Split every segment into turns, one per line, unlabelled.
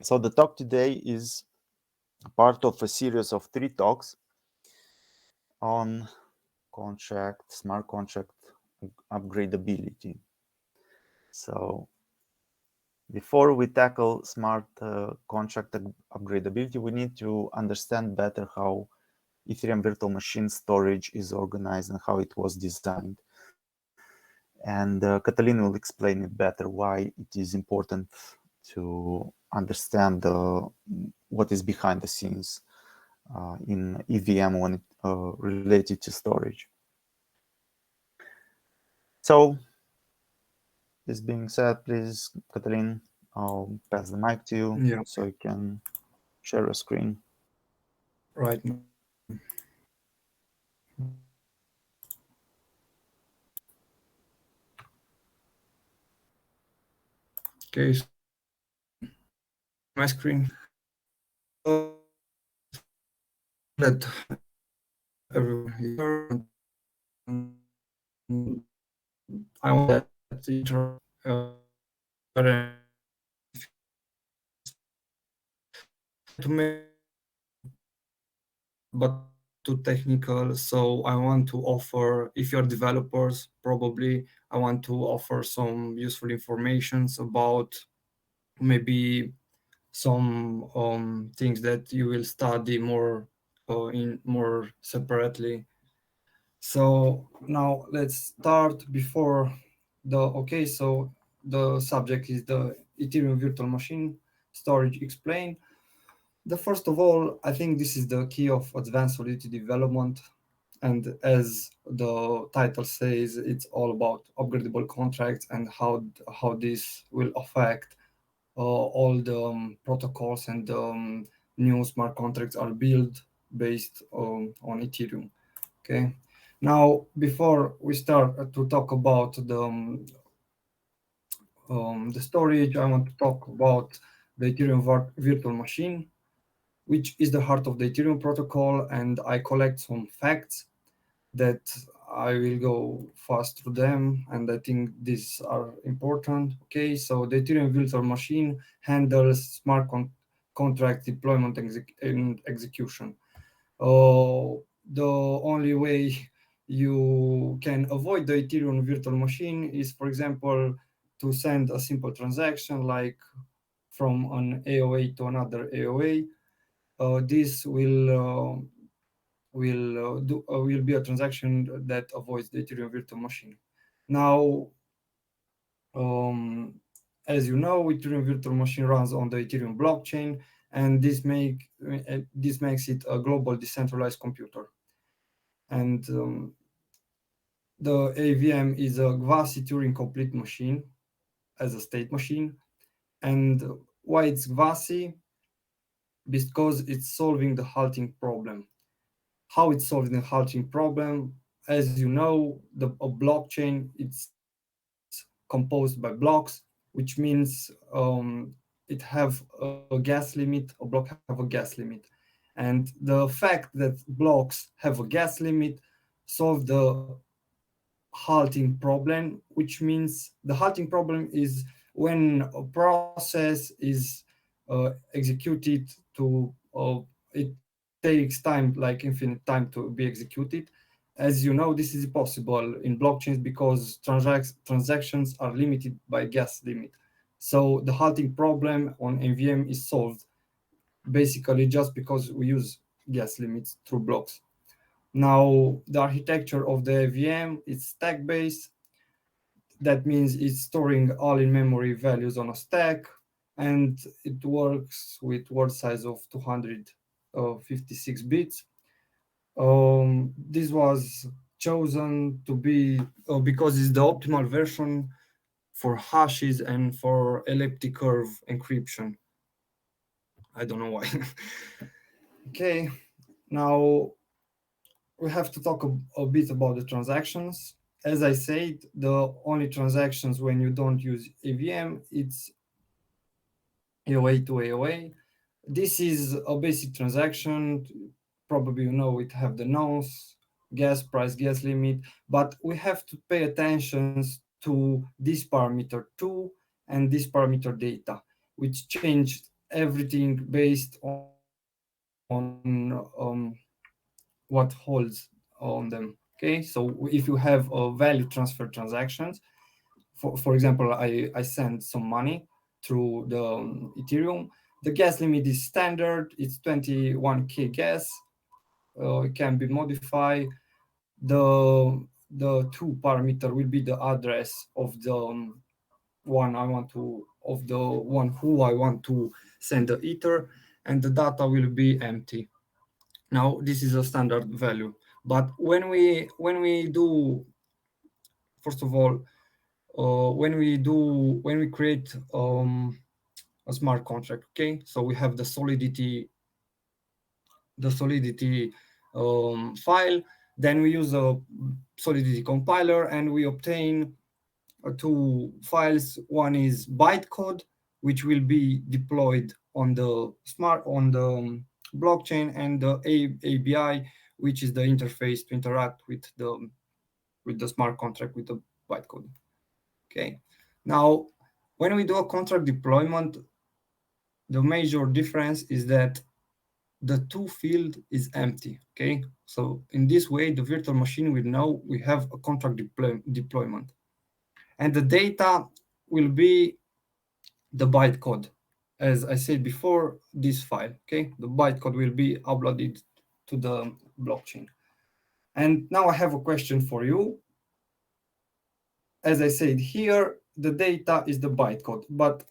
So the talk today is part of a series of 3 talks on smart contract upgradability. So before we tackle smart contract upgradability, we need to understand better how Ethereum virtual machine storage is organized and how it was designed. And Catalin will explain it better why it is important to understand what is behind the scenes in EVM when related to storage. So, this being said, please, Catalin, I'll pass the mic to you so you can share a screen.
Right. Okay, so my screen. That everyone here. I want that intro to make, but too technical. So I want to offer, if you're developers, probably I want to offer some useful informations about maybe some things that you will study more in more separately. So now let's start before so the subject is the Ethereum virtual machine storage explained. The first of all, I think this is the key of advanced solidity development. And as the title says, it's all about upgradable contracts and how this will affect all the protocols and new smart contracts are built based on Ethereum. Okay. Now, before we start to talk about the storage, I want to talk about the Ethereum virtual machine, which is the heart of the Ethereum protocol, and I collect some facts that I will go fast through them, and I think these are important. Okay, so the Ethereum virtual machine handles smart contract deployment and execution. The only way you can avoid the Ethereum virtual machine is, for example, to send a simple transaction like from an AOA to another AOA. This will be a transaction that avoids the Ethereum virtual machine. Now, um, as you know, Ethereum virtual machine runs on the Ethereum blockchain, and this makes it a global decentralized computer. And the EVM is a Gvasi Turing complete machine as a state machine. And why it's Gvasi? Because it's solving the halting problem. How it's solving the halting problem? As you know, a blockchain it's composed by blocks, which means it have a gas limit. A block have a gas limit, and the fact that blocks have a gas limit solve the halting problem, which means the halting problem is when a process is executed to it takes time, like infinite time, to be executed. As you know, this is possible in blockchains because transactions are limited by gas limit. So the halting problem on MVM is solved basically just because we use gas limits through blocks. Now, the architecture of the VM is stack-based. That means it's storing all in-memory values on a stack, and it works with word size of 256 bits. This was chosen to be because it's the optimal version for hashes and for elliptic curve encryption. I don't know why. Okay, now we have to talk a bit about the transactions. As I said, the only transactions when you don't use EVM, it's AOA to AOA. This is a basic transaction. Probably you know it have the nonce, gas price, gas limit, but we have to pay attention to this parameter 2 and this parameter data, which changed everything based on what holds on them. Okay, so if you have value transfer transactions, for example, I send some money through the Ethereum. The gas limit is standard. It's 21K gas. It can be modified. The two parameter will be the address of the one who I want to send the ether, and the data will be empty. Now this is a standard value, but when we do, first of all, when we create a smart contract, okay, so we have the solidity file. Then we use a solidity compiler and we obtain two files. One is bytecode, which will be deployed on the blockchain, and the ABI, which is the interface to interact with the smart contract with the bytecode. Okay. Now, when we do a contract deployment, the major difference is that the to field is empty. Okay. So in this way, the virtual machine will know we have a contract deployment. And the data will be the bytecode. As I said before, this file, okay? The bytecode will be uploaded to the blockchain. And now I have a question for you. As I said here, the data is the bytecode, but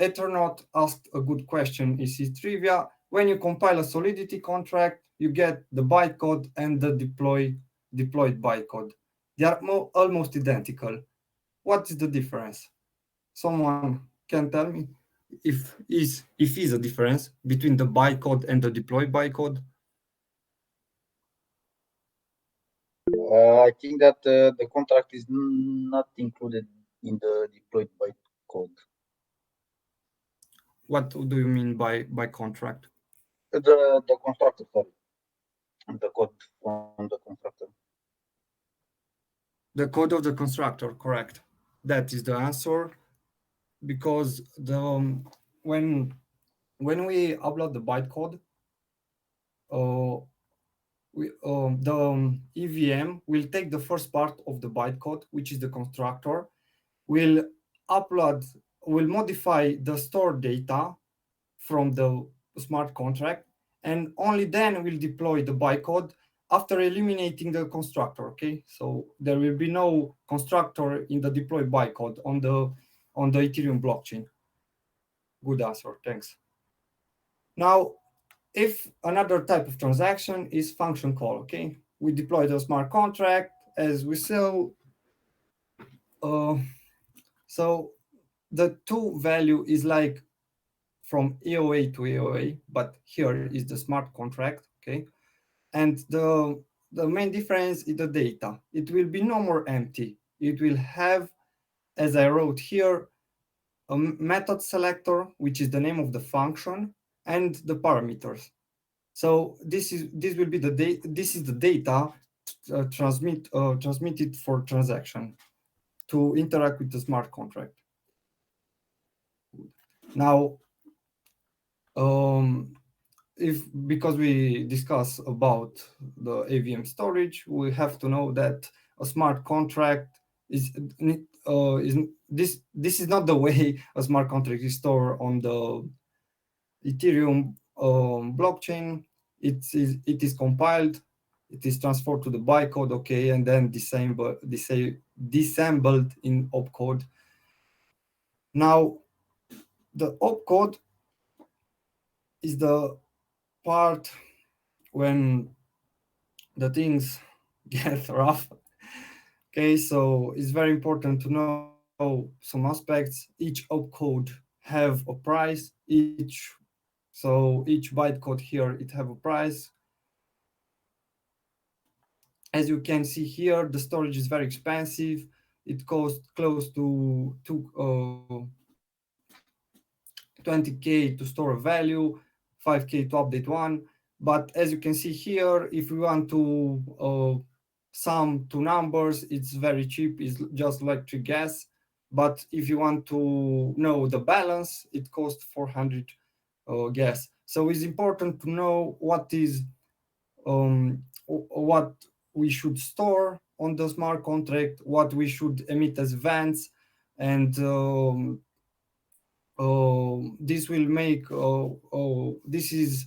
Ethernaut asked a good question in his trivia. When you compile a Solidity contract, you get the bytecode and the deployed bytecode. They are almost identical. What is the difference? Someone can tell me if is a difference between the bytecode and the deployed bytecode?
I think that the contract is not included in the deployed bytecode.
What do you mean by contract?
The constructor, sorry, the code from the constructor.
The code of the constructor, correct. That is the answer, because when we upload the bytecode, uh, the EVM will take the first part of the bytecode, which is the constructor, will will modify the stored data from the smart contract, and only then will deploy the bytecode after eliminating the constructor. Okay, so there will be no constructor in the deployed bytecode on the Ethereum blockchain. Good answer, thanks. Now, if another type of transaction is function call, okay, we deploy the smart contract as we saw. So the to value is like from EOA to EOA, but here is the smart contract, okay? And the main difference is the data. It will be no more empty. It will have, as I wrote here, a method selector, which is the name of the function, and the parameters. So this will be this is the data transmitted for transaction to interact with the smart contract. Now, because we discuss about the EVM storage, we have to know that a smart contract is this is not the way a smart contract is stored on the Ethereum blockchain. It is compiled, it is transferred to the bytecode, okay, and then disassembled in opcode. Now, the opcode is the part when the things get rough. Okay, so it's very important to know some aspects. Each opcode have a price. Each bytecode here, it have a price. As you can see here, the storage is very expensive. It costs close to 20K to store a value, 5K to update one. But as you can see here, if we want to sum two numbers, it's very cheap. It's just electric gas. But if you want to know the balance, it costs 400 gas. So it's important to know what we should store on the smart contract, what we should emit as events, and this will make this is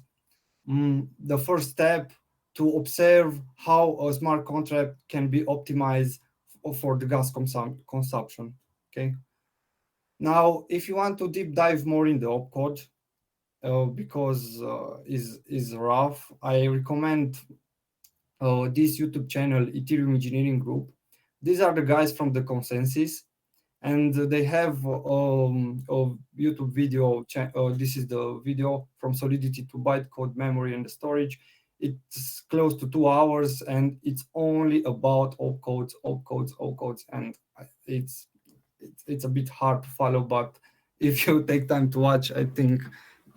the first step to observe how a smart contract can be optimized for the gas consumption. Okay. Now, if you want to deep dive more in the opcode, because is rough, I recommend this YouTube channel, Ethereum Engineering Group. These are the guys from the consensus, and they have a YouTube video. This is the video from Solidity to bytecode memory and the storage. It's close to 2 hours, and it's only about opcodes, and it's a bit hard to follow. But if you take time to watch, I think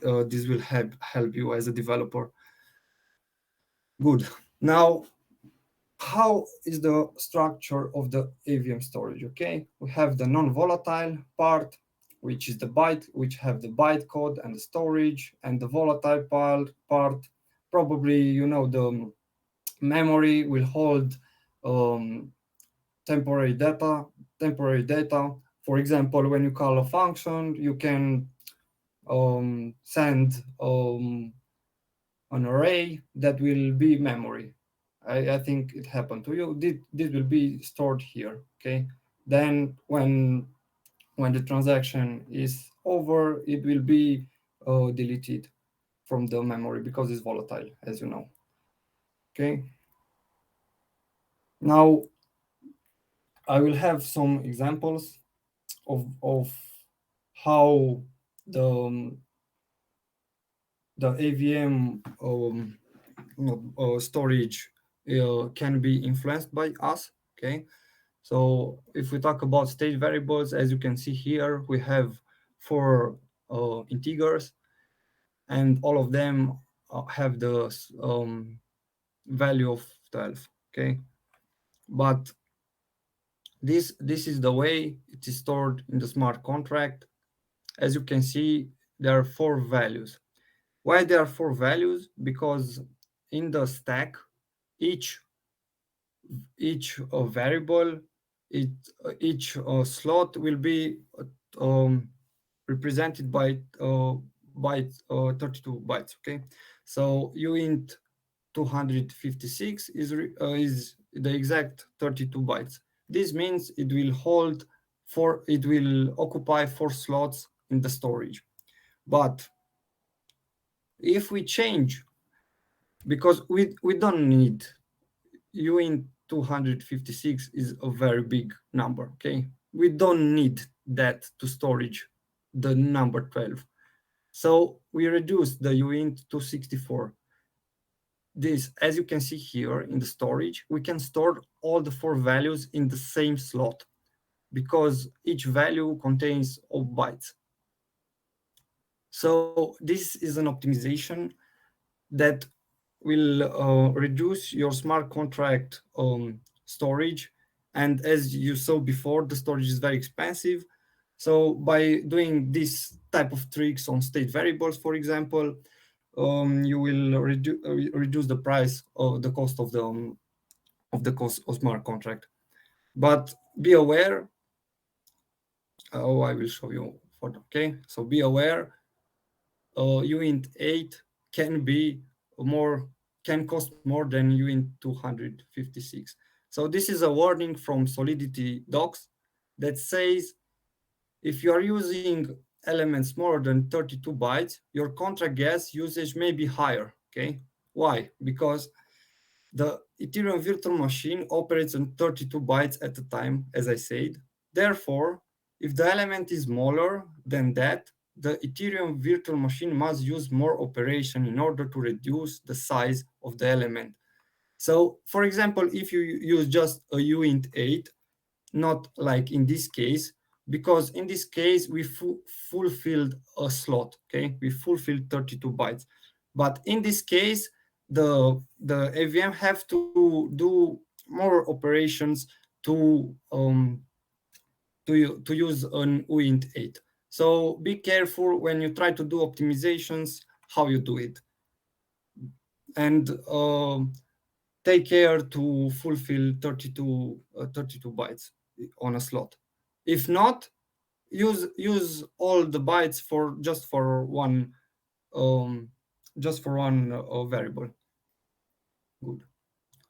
this will help you as a developer. Good. Now, how is the structure of the EVM storage? Okay, we have the non-volatile part, which is the which have the bytecode and the storage, and the volatile part. Probably you know the memory will hold temporary data. For example, when you call a function, you can send an array that will be memory. I think it happened to you. This will be stored here. Okay. Then when the transaction is over, it will be deleted from the memory because it's volatile, as you know. Okay. Now I will have some examples of how the EVM storage can be influenced by us. Okay, so if we talk about state variables, as you can see here, we have 4 integers, and all of them have the value of 12. Okay, but this is the way it is stored in the smart contract. As you can see, there are 4 values. Why there are 4 values? Because in the stack, each variable, each slot will be represented by 32 bytes. Okay, so uint 256 is the exact 32 bytes. This means it will occupy 4 slots in the storage. But if we change, because we don't need uint 256 is a very big number. Okay, we don't need that to storage the number 12. So we reduce the uint to 64. This, as you can see here in the storage, we can store all the 4 values in the same slot because each value contains 0 bytes. So this is an optimization that will reduce your smart contract storage. And as you saw before, the storage is very expensive. So by doing this type of tricks on state variables, for example, you will reduce the price of the cost of the cost of smart contract. But be aware. Oh, I will show you for okay. So be aware. uint 8 can cost more than uint 256. So this is a warning from Solidity docs that says if you are using elements more than 32 bytes, your contract gas usage may be higher. Okay, why? Because the Ethereum virtual machine operates on 32 bytes at a time, as I said. Therefore, if the element is smaller than that, the Ethereum virtual machine must use more operation in order to reduce the size of the element. So, for example, if you use just a uint 8, not like in this case, because in this case we fulfilled a slot. Okay, we fulfilled 32 bytes, but in this case the EVM have to do more operations to to use an uint8. So be careful when you try to do optimizations, how you do it. And take care to fulfill 32 bytes on a slot. If not, use all the bytes for just for one variable. Good.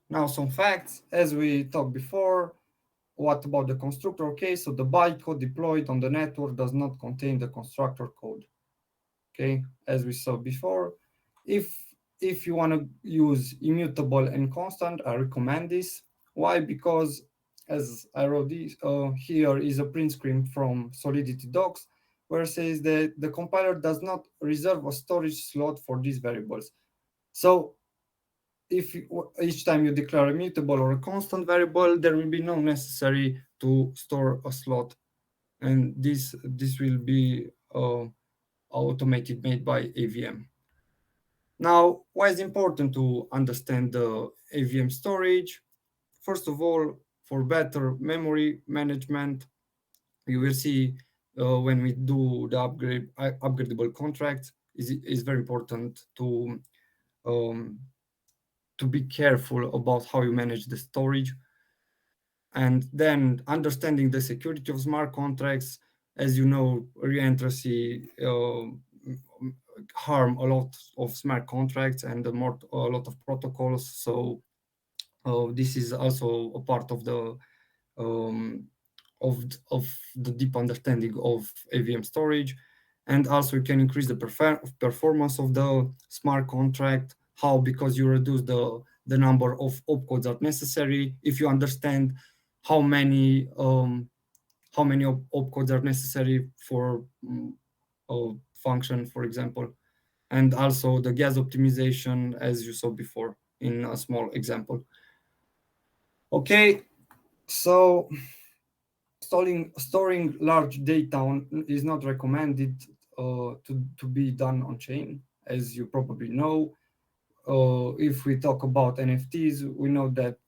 Now some facts, as we talked before. What about the constructor case? So the bytecode deployed on the network does not contain the constructor code. Okay, as we saw before, if you want to use immutable and constant, I recommend this. Why? Because as I wrote this, here is a print screen from Solidity docs where it says that the compiler does not reserve a storage slot for these variables. So if each time you declare a mutable or a constant variable, there will be no necessary to store a slot, and this will be automated, made by EVM. Now, why is it important to understand the EVM storage? First of all, for better memory management, you will see when we do the upgradable contracts, is very important to be careful about how you manage the storage. And then understanding the security of smart contracts, as you know, reentrancy harm a lot of smart contracts and a lot of protocols. So this is also a part of the deep understanding of EVM storage. And also you can increase the performance of the smart contract. How? Because you reduce the number of opcodes that are necessary. If you understand how many opcodes are necessary for a function, for example, and also the gas optimization, as you saw before in a small example. Okay, so storing large data is not recommended to be done on chain, as you probably know. If we talk about NFTs, we know that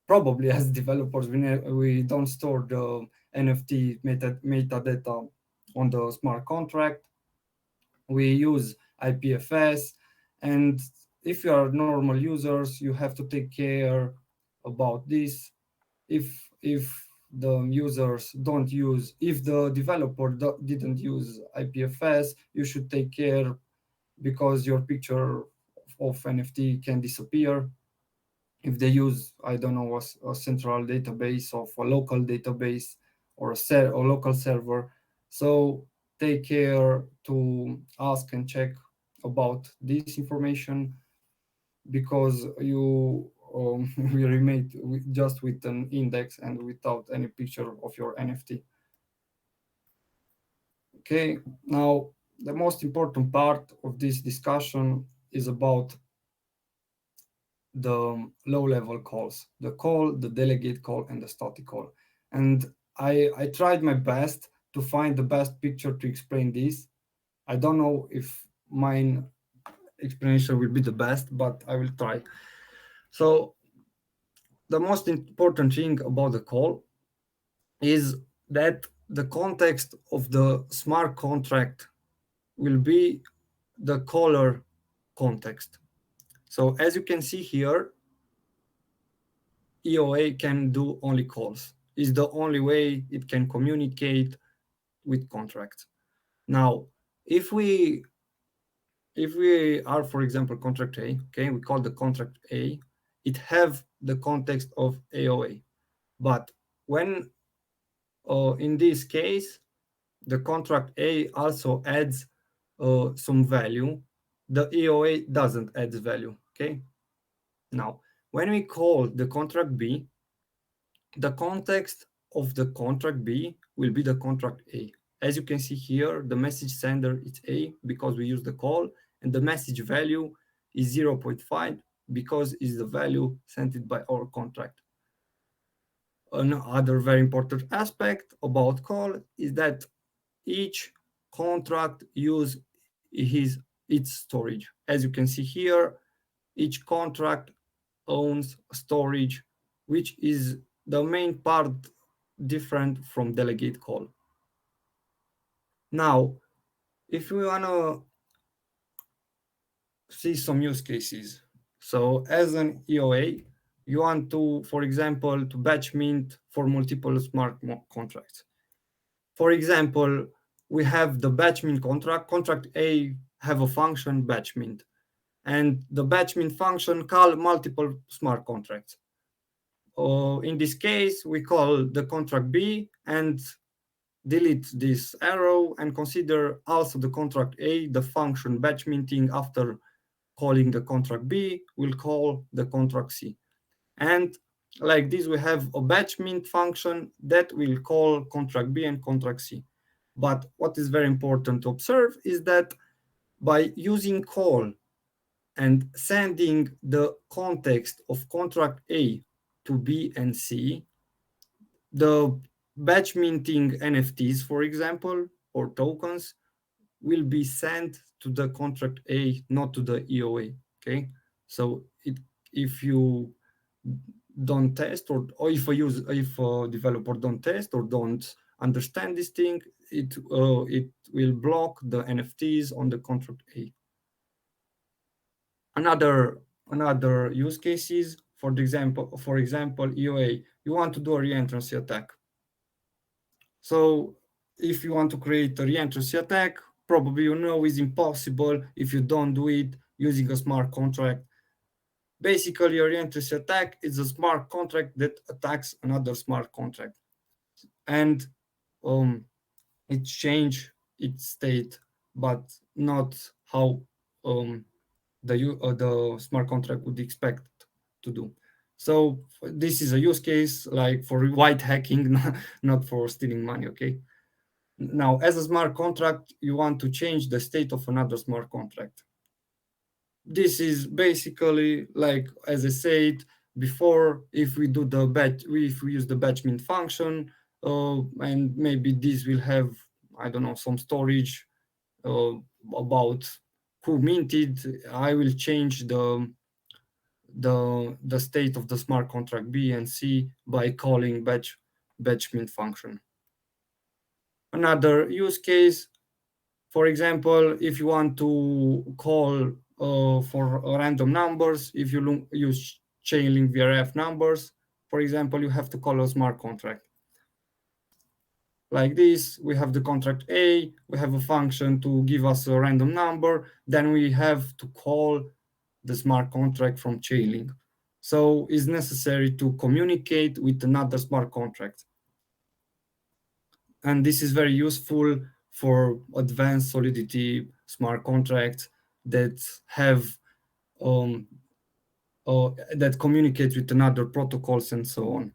probably as developers, we don't store the NFT metadata on the smart contract. We use IPFS, and if you are normal users, you have to take care about this. If the users don't use, if the developer didn't use IPFS, you should take care, because your picture of NFT can disappear if they use, I don't know, a central database of a local database or a local server. So take care to ask and check about this information, because you will remain just with an index and without any picture of your NFT. Okay, now the most important part of this discussion is about the low-level calls, the call, the delegate call, and the static call. And I tried my best to find the best picture to explain this. I don't know if mine explanation will be the best, but I will try. So the most important thing about the call is that the context of the smart contract will be the caller context. So as you can see here, EOA can do only calls. Is the only way it can communicate with contracts. Now, if we are, for example, contract A, okay, we call the contract A, it have the context of AOA. But when, in this case, the contract A also adds some value, the EOA doesn't add value, okay? Now, when we call the contract B, the context of the contract B will be the contract A. As you can see here, the message sender is A because we use the call, and the message value is 0.5 because is the value sent by our contract. Another very important aspect about call is that each contract use its storage. As you can see here, each contract owns storage, which is the main part different from delegate call. Now, if we want to see some use cases, so as an EOA, you want to, for example, to batch mint for multiple smart contracts. For example, we have the batch mint contract. Contract A have a function batch mint, and the batch mint function call multiple smart contracts. In this case, we call the contract B and delete this arrow and consider also the contract A, the function batch minting after calling the contract B will call the contract C. And like this, we have a batch mint function that will call contract B and contract C. But what is very important to observe is that by using call and sending the context of contract A to B and C, the batch minting NFTs, for example, or tokens, will be sent to the contract A, not to the EOA. Okay, so if you don't test, or if a developer don't test or don't understand this thing, it will block the NFTs on the contract A. Another use cases, for example, EOA, you want to do a reentrancy attack. So if you want to create a reentrancy attack, probably you know is impossible if you don't do it using a smart contract. Basically, a reentrancy attack is a smart contract that attacks another smart contract, and it change its state, but not how the smart contract would expect to do. So this is a use case like for white hacking, not for stealing money. Okay. Now, as a smart contract, you want to change the state of another smart contract. This is basically like, as I said before, if we do the batch, if we use the batch mint function, and maybe this will have, I don't know, some storage about who minted. I will change the state of the smart contract B and C by calling batch mint function. Another use case, for example, if you want to call for random numbers, if you use chain-link VRF numbers, for example, you have to call a smart contract. Like this, we have the contract A, we have a function to give us a random number, then we have to call the smart contract from chain-link. So it's necessary to communicate with another smart contract. And this is very useful for advanced Solidity smart contracts that have that communicate with another protocols and so on.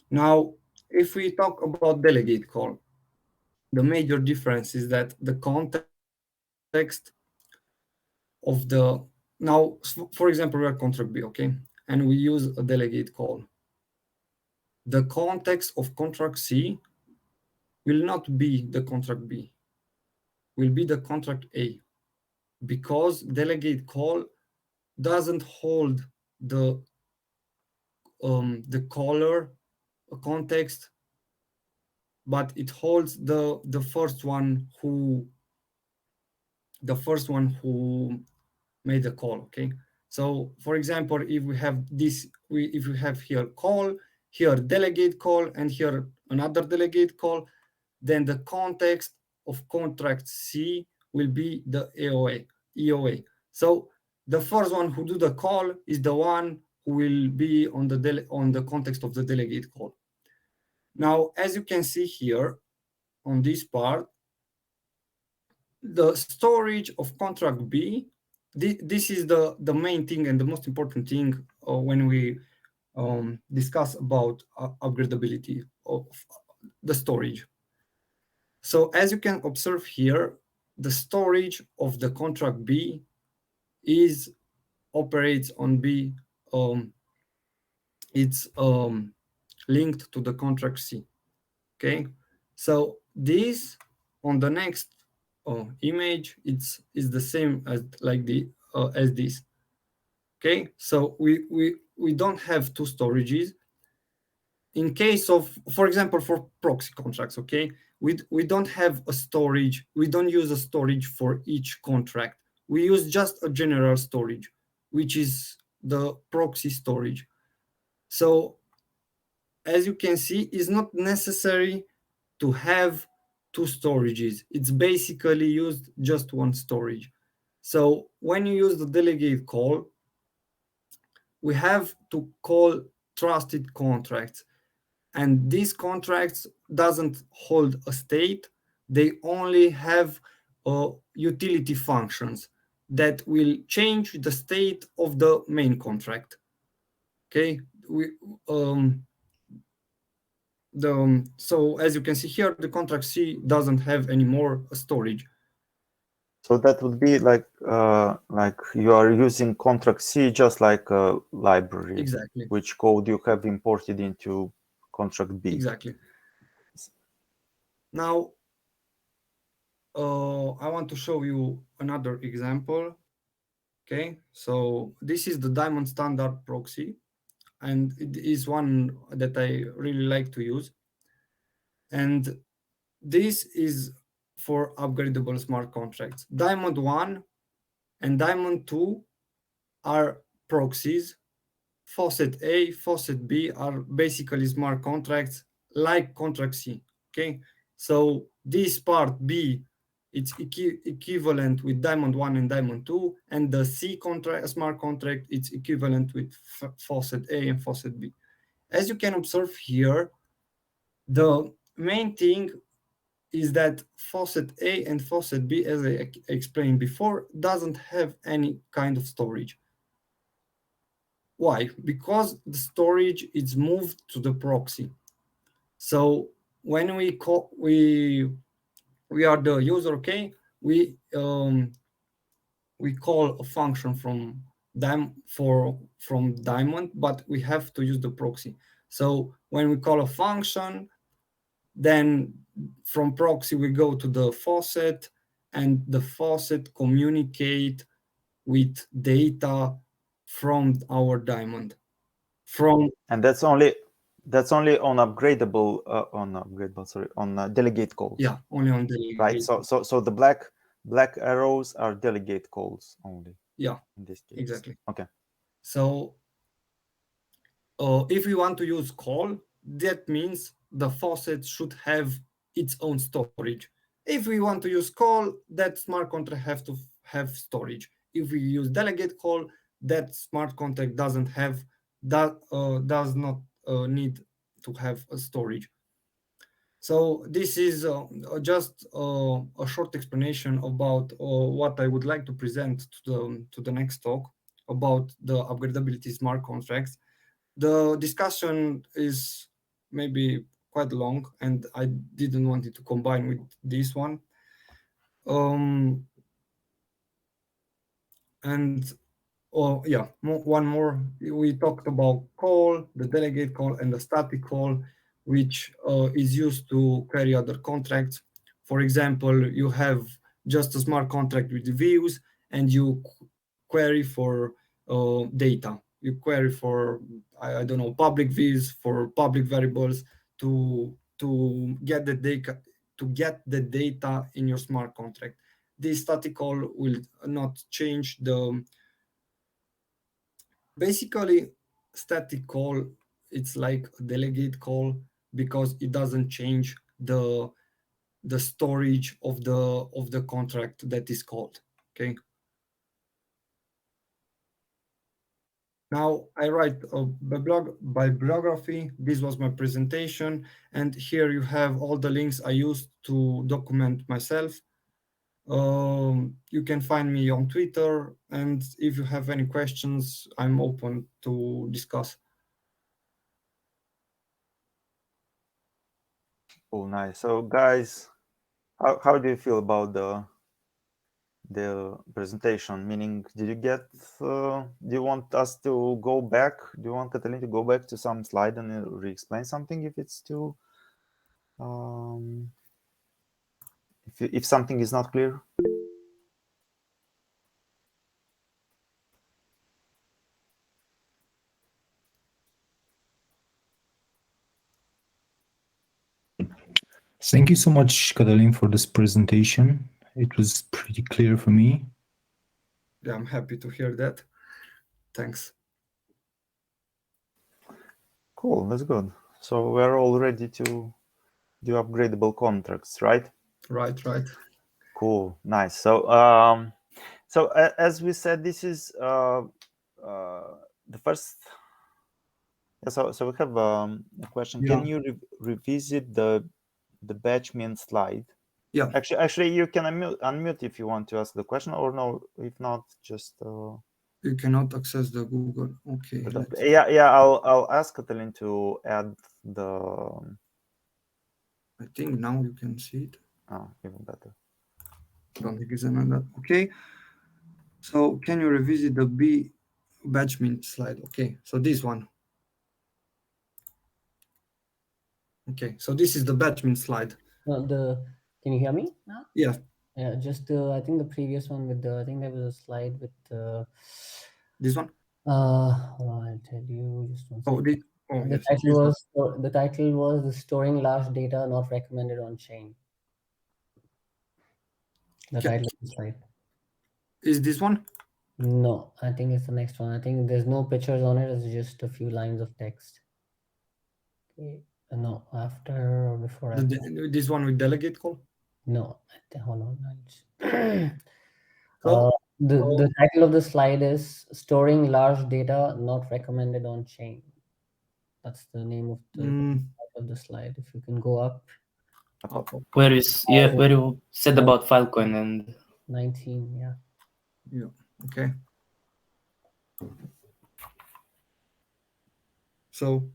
Now, if we talk about delegate call, the major difference is that the context of the, now, for example, we are contract B, okay, and we use a delegate call. The context of contract C will not be the contract B, will be the contract A, because delegate call doesn't hold the caller context, but it holds the first one who made the call. Okay, so for example, if we have this, if we have here call, here delegate call, and here another delegate call, then the context of contract C will be the EOA. So the first one who do the call is the one who will be on the context of the delegate call. Now, as you can see here on this part, the storage of contract B, this is the main thing and the most important thing when we discuss about upgradability of the storage. So as you can observe here, the storage of the contract B operates on B. It's linked to the contract C. Okay, so this on the next image, is the same as like as this. Okay, so we don't have two storages. in case of, for example, for proxy contracts, okay, we don't have a storage. We don't use a storage for each contract. We use just a general storage, which is the proxy storage. So as you can see, it's not necessary to have two storages. It's basically used just one storage. So when you use the delegate call, we have to call trusted contracts. And these contracts doesn't hold a state. They only have utility functions that will change the state of the main contract. Okay, so as you can see here, the contract C doesn't have any more storage.
So that would be like you are using contract C just like a library.
Exactly.
Which code you have imported into contract B.
Exactly. Now, I want to show you another example. Okay, so this is the Diamond Standard proxy, and it is one that I really like to use. And this is for upgradable smart contracts. Diamond 1 and Diamond 2 are proxies. Faucet A, Faucet B are basically smart contracts like contract C. Okay, so this part B, it's equivalent with Diamond 1 and Diamond 2, and the C contract, smart contract, it's equivalent with Faucet A and Faucet B. As you can observe here, the main thing is that Faucet A and Faucet B, as I explained before, doesn't have any kind of storage. Why? Because the storage is moved to the proxy. So when we call, we are the user, okay, we call a function from Diamond, but we have to use the proxy. So when we call a function, then from proxy we go to the faucet, and the faucet communicate with data from our Diamond.
And that's only on upgradable on delegate calls.
Yeah, only on delegate.
Right. So the black arrows are delegate calls only.
Yeah,
in this case.
exactly.
Okay.
So if we want to use call, that means the faucet should have its own storage. If we want to use call, that smart contract have to have storage. If we use delegate call, that smart contract doesn't have that does not need to have a storage. So this is just a short explanation about what I would like to present to the next talk about the upgradability smart contracts. The discussion is maybe quite long, and I didn't want it to combine with this one. And yeah, one more. We talked about call, the delegate call, and the static call, which is used to query other contracts. For example, you have just a smart contract with views, and you query for data. You query for, I don't know, public views for public variables to get the data in your smart contract. This static call will not change the. Basically, static call, it's like a delegate call because it doesn't change the storage of the contract that is called. Okay. Now I write a bibliography. This was my presentation, and here you have all the links I used to document myself. You can find me on Twitter, and if you have any questions, I'm open to discuss.
Oh, nice. So guys, how do you feel about the presentation? Meaning, did you get? Do you want us to go back? Do you want Catalin to go back to some slide and re-explain something if it's too? If something is not clear?
Thank you so much, Catalin, for this presentation. It was pretty clear for me.
Yeah, I'm happy to hear that. Thanks.
Cool, that's good. So we're all ready to do upgradable contracts, right?
Right.
Cool, nice. So as we said, this is the first. So we have a question.
Yeah.
Can you revisit the batch min slide?
Yeah.
Actually, you can unmute if you want to ask the question, or no. If not, just.
You cannot access the Google. Okay.
Yeah. I'll ask Catalin to add the.
I think now you can see it.
Oh, even better.
Don't think it's another. Okay. So can you revisit the batch min slide? Okay. So this one. Okay. So this is the batch min slide.
Can you hear me now?
Yeah.
Yeah. Just I think the previous one with I think there was a slide with
this one.
I'll tell you just one second. The title was the storing large data not recommended on chain. The title of the slide.
Is this one?
No, I think it's the next one. I think there's no pictures on it. It's just a few lines of text. Okay. No, after or before.
This one with delegate call?
No, hold on. The title of the slide is storing large data not recommended on chain. That's the name of the slide. If you can go up.
Where you said about Filecoin and
19, yeah.
Yeah. Okay. So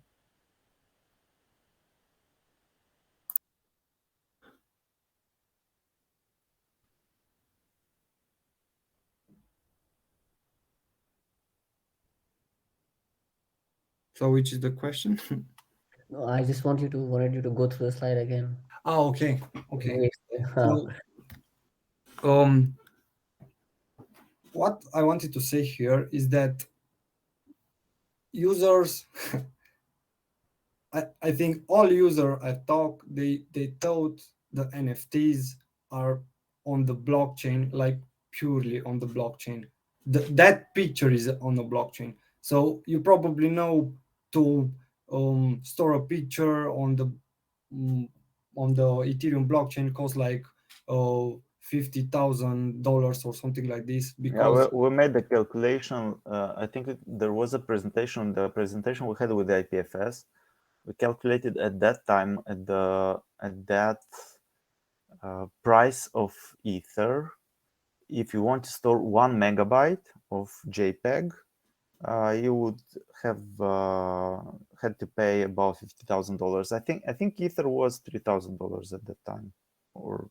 which is the question?
No, I just wanted you to go through the slide again.
Oh, okay. So, what I wanted to say here is that users, I think all users I talk, they thought the NFTs are on the blockchain, like purely on the blockchain. That picture is on the blockchain. So you probably know to store a picture on the Ethereum blockchain costs like $50,000 or something like this. Because
we made the calculation. I think there was a presentation. The presentation we had with the IPFS, we calculated at that time at that price of Ether. If you want to store 1 megabyte of JPEG, you would have had to pay about $50,000. I think Ether was $3,000 at that time, or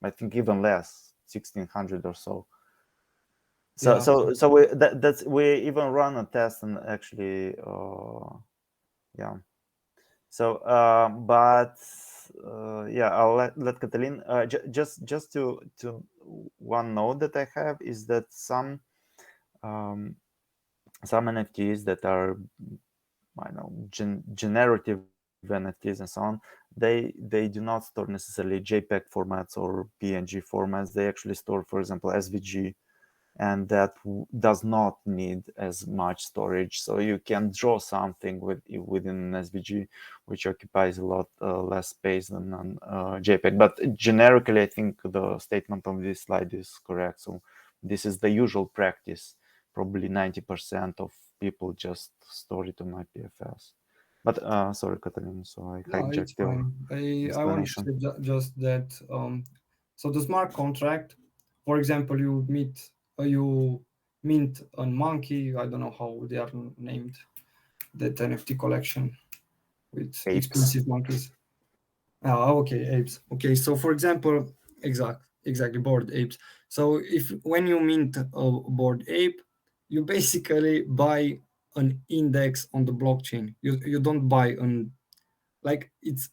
I think even less, 1,600 or so. So we even run a test and actually, yeah. So yeah, I'll let Catalin. Just to one note that I have is that some NFTs that are, I know, generative NFTs and so on, they do not store necessarily JPEG formats or PNG formats. They actually store, for example, SVG, and that does not need as much storage. So you can draw something within an SVG, which occupies a lot less space than an JPEG. But generically, I think the statement on this slide is correct. So this is the usual practice. Probably 90% of people just store it on IPFS. But sorry, Catalin, so I hijacked your
I want to say just that. So the smart contract, for example, you mint a monkey. I don't know how they are named. That NFT collection with
apes.
Expensive monkeys. Okay, apes. Okay, so for example, exactly bored apes. So when you mint a bored ape, you basically buy an index on the blockchain. You don't buy it's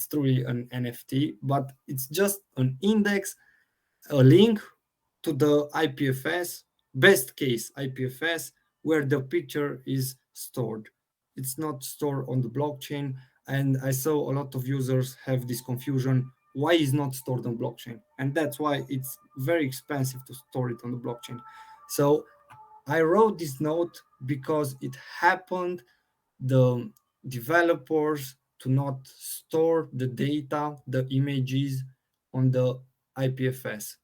truly an NFT, but it's just an index, a link to the IPFS, best case IPFS, where the picture is stored. It's not stored on the blockchain. and I saw a lot of users have this confusion. Why is not stored on blockchain? And that's why it's very expensive to store it on the blockchain. So I wrote this note because it happened the developers to not store the data, the images on the IPFS.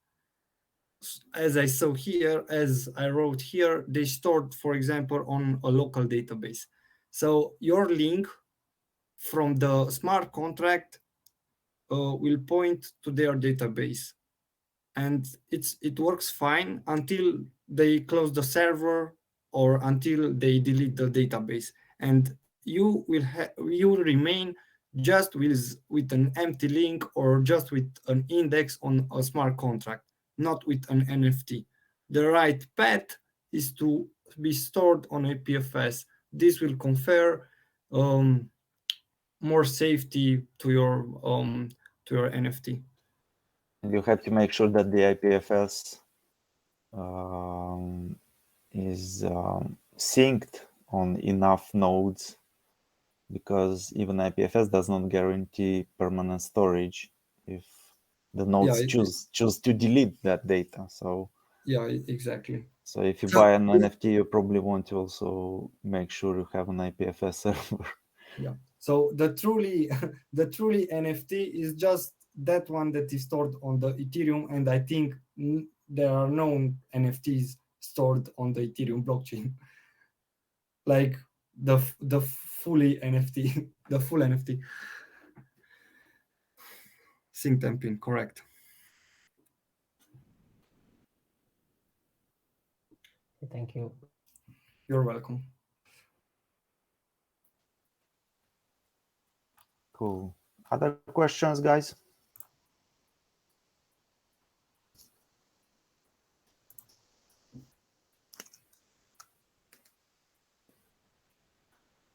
As I saw here, as I wrote here, they stored, for example, on a local database. So your link from the smart contract will point to their database, and it works fine until they close the server or until they delete the database, and you will remain just with an empty link or just with an index on a smart contract, not with an NFT. The right path is to be stored on a PFS. This will confer more safety to your NFT.
And you have to make sure that the IPFS is synced on enough nodes, because even IPFS does not guarantee permanent storage if the nodes choose to delete that data. So
yeah, exactly.
So if you buy an NFT, you probably want to also make sure you have an IPFS server.
Yeah. So the truly NFT is just that one that is stored on the Ethereum, and I think there are no NFTs stored on the Ethereum blockchain, like the fully NFT, the full NFT. Sync tamping, correct.
Thank you.
You're welcome.
Cool. Other questions, guys?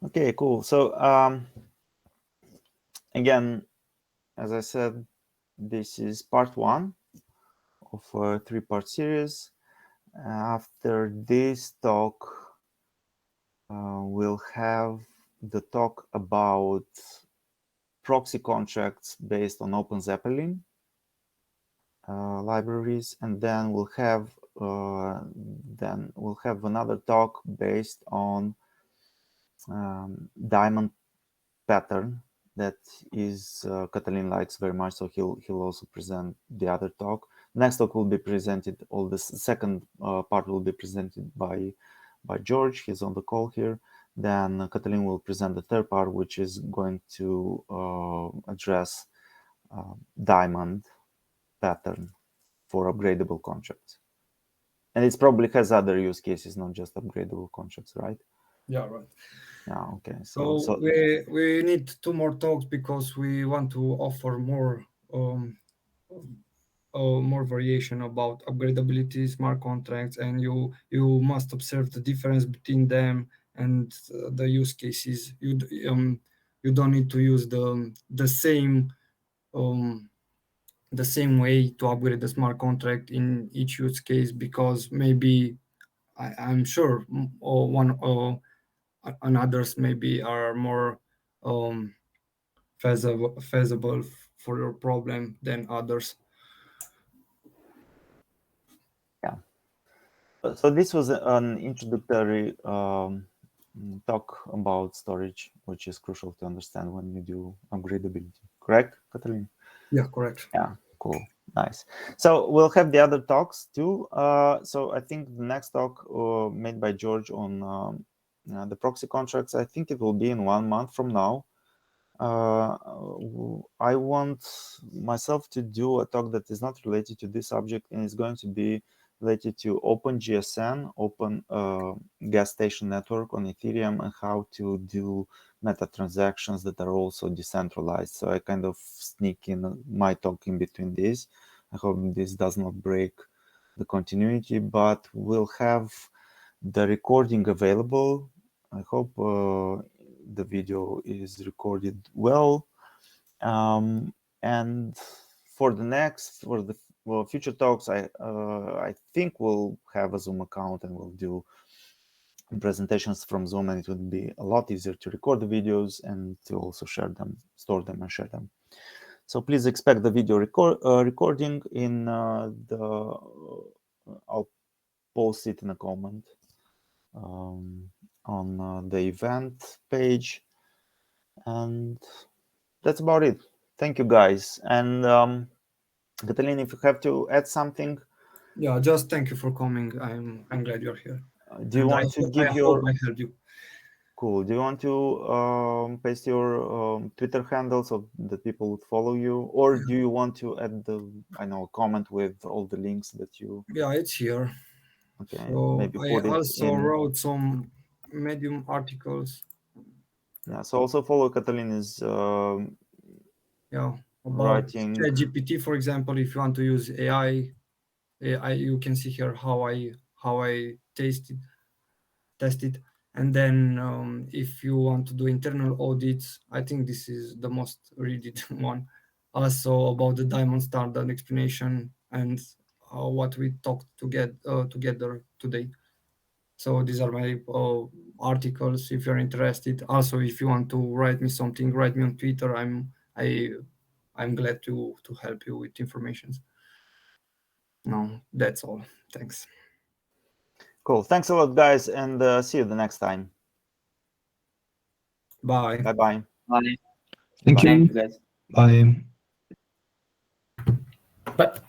Okay, cool. So again, as I said, this is part 1 of a 3-part series. After this talk, we'll have the talk about proxy contracts based on OpenZeppelin libraries, and then we'll have another talk based on diamond pattern that is Catalin likes very much, so he'll also present the other talk. Next talk will be presented, all the second part will be presented by George. He's on the call here. Then Catalin will present the third part, which is going to address diamond pattern for upgradable contracts. And it probably has other use cases, not just upgradable contracts, right?
Yeah, right.
Yeah, okay.
So we need 2 more talks because we want to offer more variation about upgradability, smart contracts, and you must observe the difference between them and the use cases. You don't need to use the same way to upgrade the smart contract in each use case, because maybe I'm sure and others maybe are more feasible for your problem than others.
Yeah. So this was an introductory talk about storage, which is crucial to understand when you do upgradability. Correct, Catalin?
Yeah, correct.
Yeah, cool. Nice. So we'll have the other talks too. So I think the next talk made by George on the proxy contracts, I think it will be in 1 month from now. I want myself to do a talk that is not related to this subject, and is going to be related to OpenGSN, Open Gas Station Network on Ethereum, and how to do meta transactions that are also decentralized. So I kind of sneak in my talk in between these. I hope this does not break the continuity, but we'll have the recording available. I hope the video is recorded well. And for the future talks, I think we'll have a Zoom account and we'll do presentations from Zoom, and it would be a lot easier to record the videos and to also share them, store them, and share them. So please expect the video recording in the. I'll post it in a comment on the event page, and that's about it. Thank you, guys. And Catalin, if you have to add something.
Yeah, just thank you for coming. I'm glad you're here.
Do you want to give your?
I helped you.
Cool. Do you want to paste your Twitter handles so that people would follow you, or do you want to add comment with all the links that you?
Yeah, it's here.
Okay.
So
maybe
I
put it
also
in.
wrote some Medium articles.
Yeah. So also follow Catalin's.
Yeah, about
writing.
ChatGPT, for example, if you want to use AI, you can see here how I tested, and then if you want to do internal audits, I think this is the most read one. Also about the diamond standard explanation and what we talked together today. So these are my articles. If you're interested, also if you want to write me something, write me on Twitter. I'm glad to help you with information. No, that's all. Thanks.
Cool. Thanks a lot, guys, and see you the next time.
Bye.
Bye-bye.
Bye.
Thank
Thank
you.
you, guys.
Bye.
Bye.